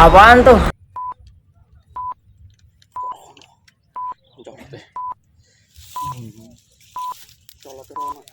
Apaan tuh? Colot deh. Colot rono.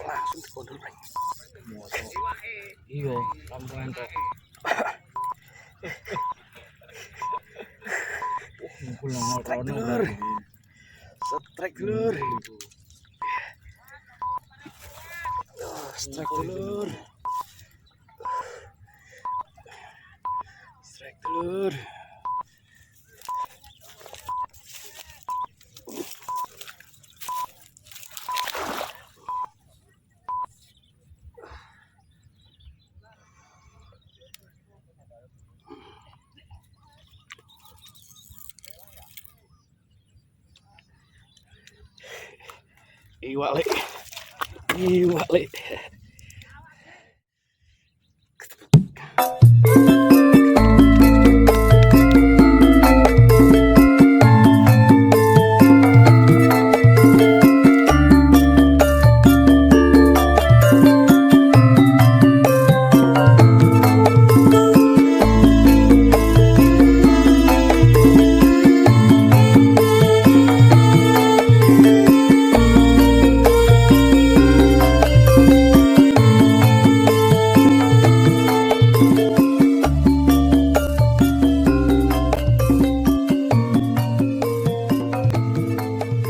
Langsung dikondol, Bang. Iya, lampuan tok. Strike dulur. Strike dulur. Strike dulur. Strike dulur. Iwak lek. Iwak lek.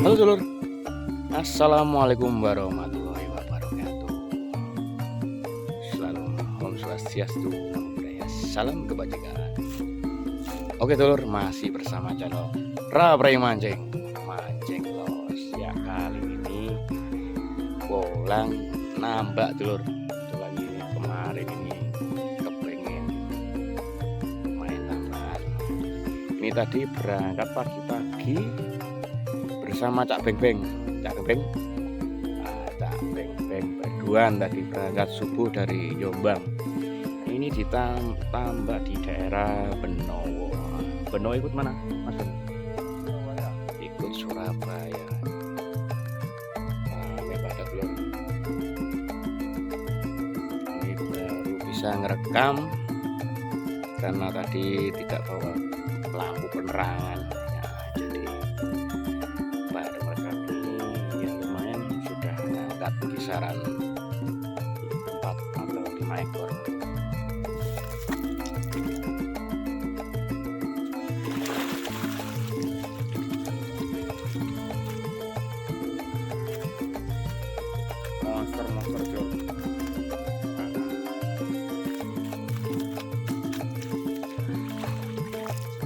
Halo dulur. Assalamualaikum warahmatullahi wabarakatuh. Selalu Om Swastiastu, Namo Buddhaya, salam kebajikan. Oke dulur, masih bersama channel Raprai Mancing Los. Ya kali ini bolang nambak dulur. Kebetulan ini kemarin ini kepengen main tambahan. Ini tadi berangkat pagi-pagi bersama Cak Beng Beng. Cak Beng berduaan tadi berangkat subuh dari Jombang. Ini ditambah di daerah Benowo. Benowo ikut mana, Mas? Ikut Surabaya. Ini pada belum. Ini baru bisa ngerekam karena tadi tidak bawa lampu penerangan. Kisaran 4 atau 5 ekor. Monster jauh.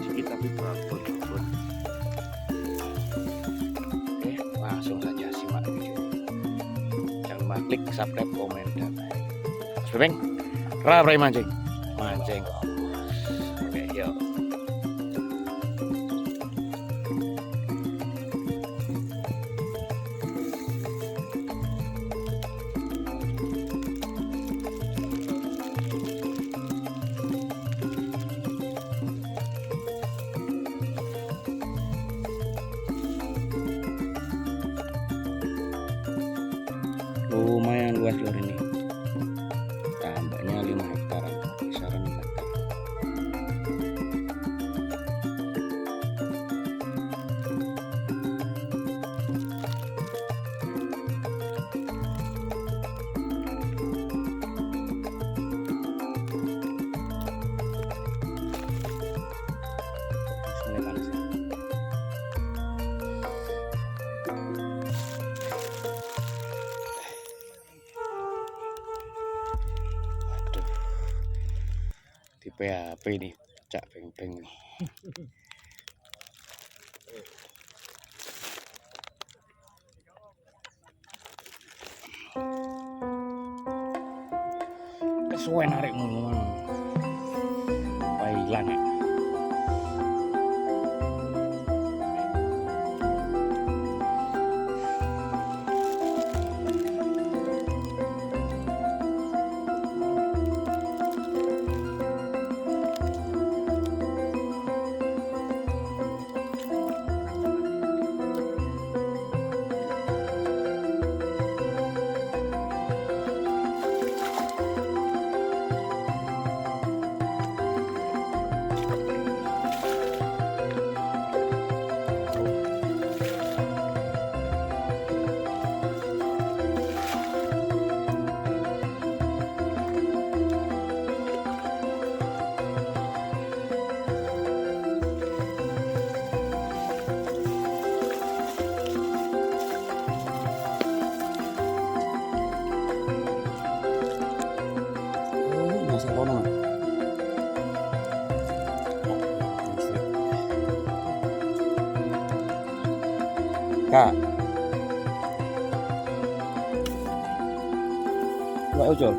Sedikit tapi berat. Oke, langsung saja simak video. Klik subscribe, komen, dan like. Mas Beng, Raprai Mancing. Oke, yuk. Lumayan luas lur ini, tambaknya 5 hektaran, kisaran 5 hektar. Di PHP nih Cak Beng Beng nih. suwe narikmu ngono. Wah ilang ya. Kak, Mbak Ujol.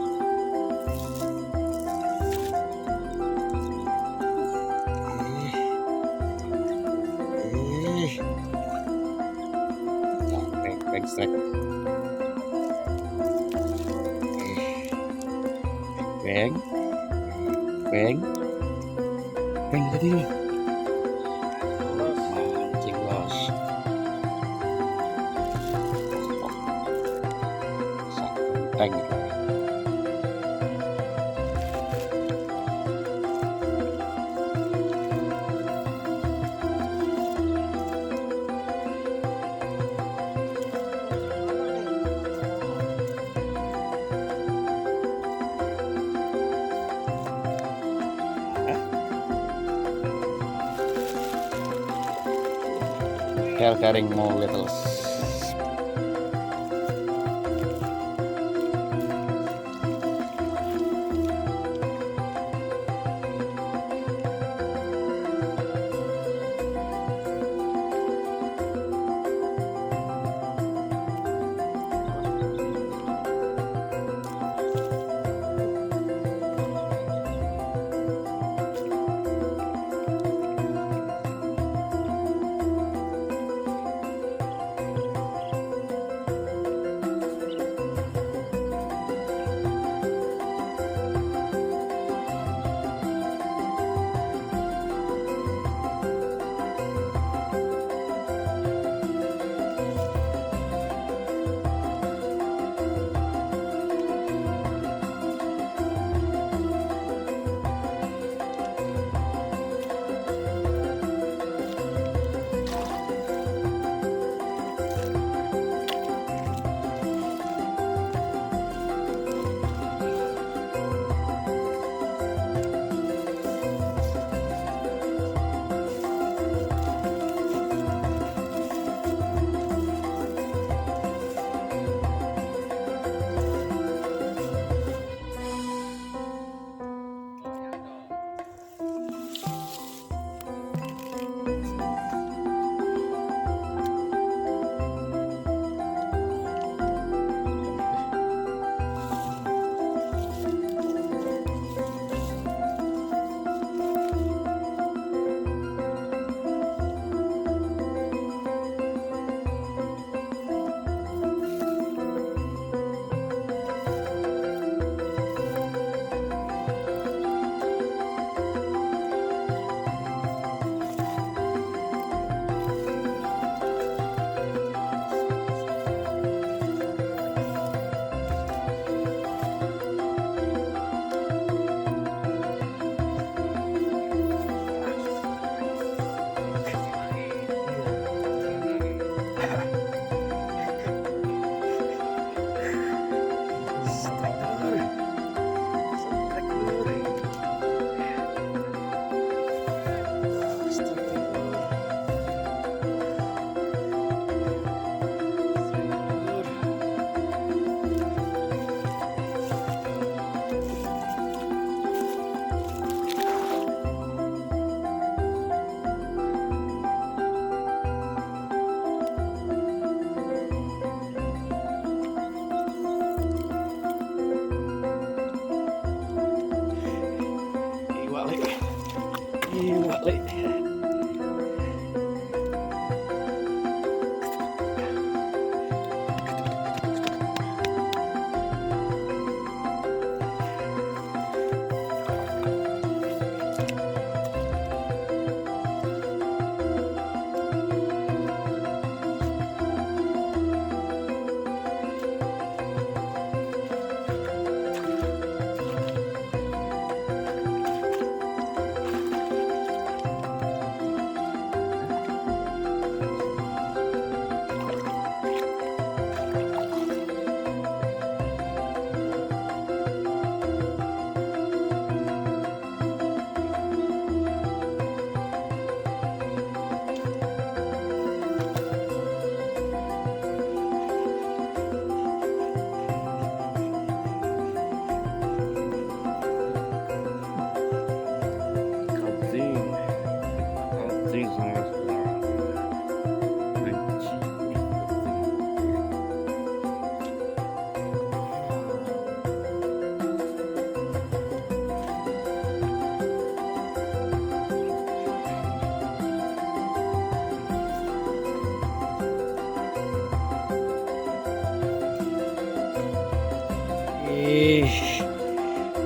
Backstrike. Beng, beng, beng tadi nih. Mancing bos. Beng. Hell carrying more littles.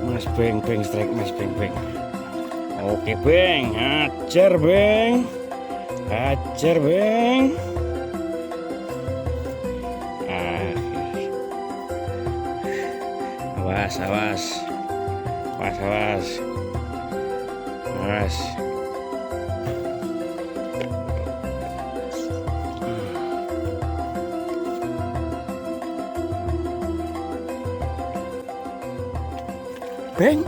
Mas Beng strike Mas Beng. Oke Beng, hajar Beng. Hajar Beng. Awas. Beng.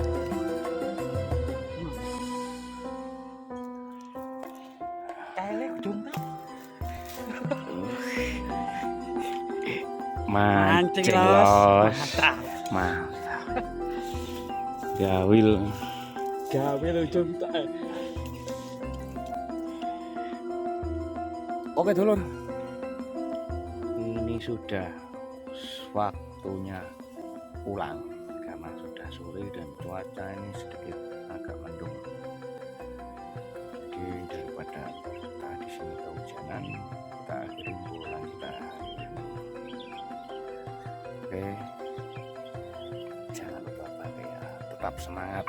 Mancing los. Mantap. Gawil ujung tak. Oke dulur, ini sudah waktunya pulang karena sudah sore dan cuaca ini sedikit agak mendung. Jadi daripada kita di sini kehujanan, kita akhiri bulan kita hari ini. Oke, jangan lupa ya, tetap semangat.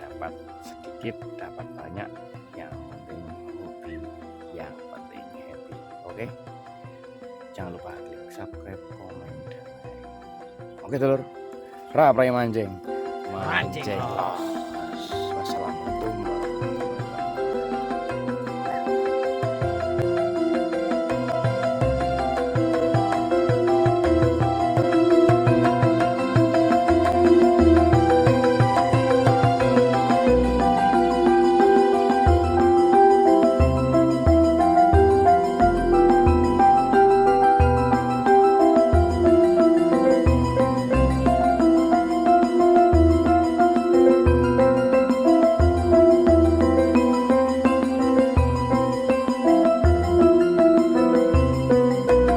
Dapat sedikit, dapat banyak, yang penting hobi, yang penting happy. Oke, jangan lupa klik subscribe, komen, dan like. Oke dulur, Ra Prai Mancing.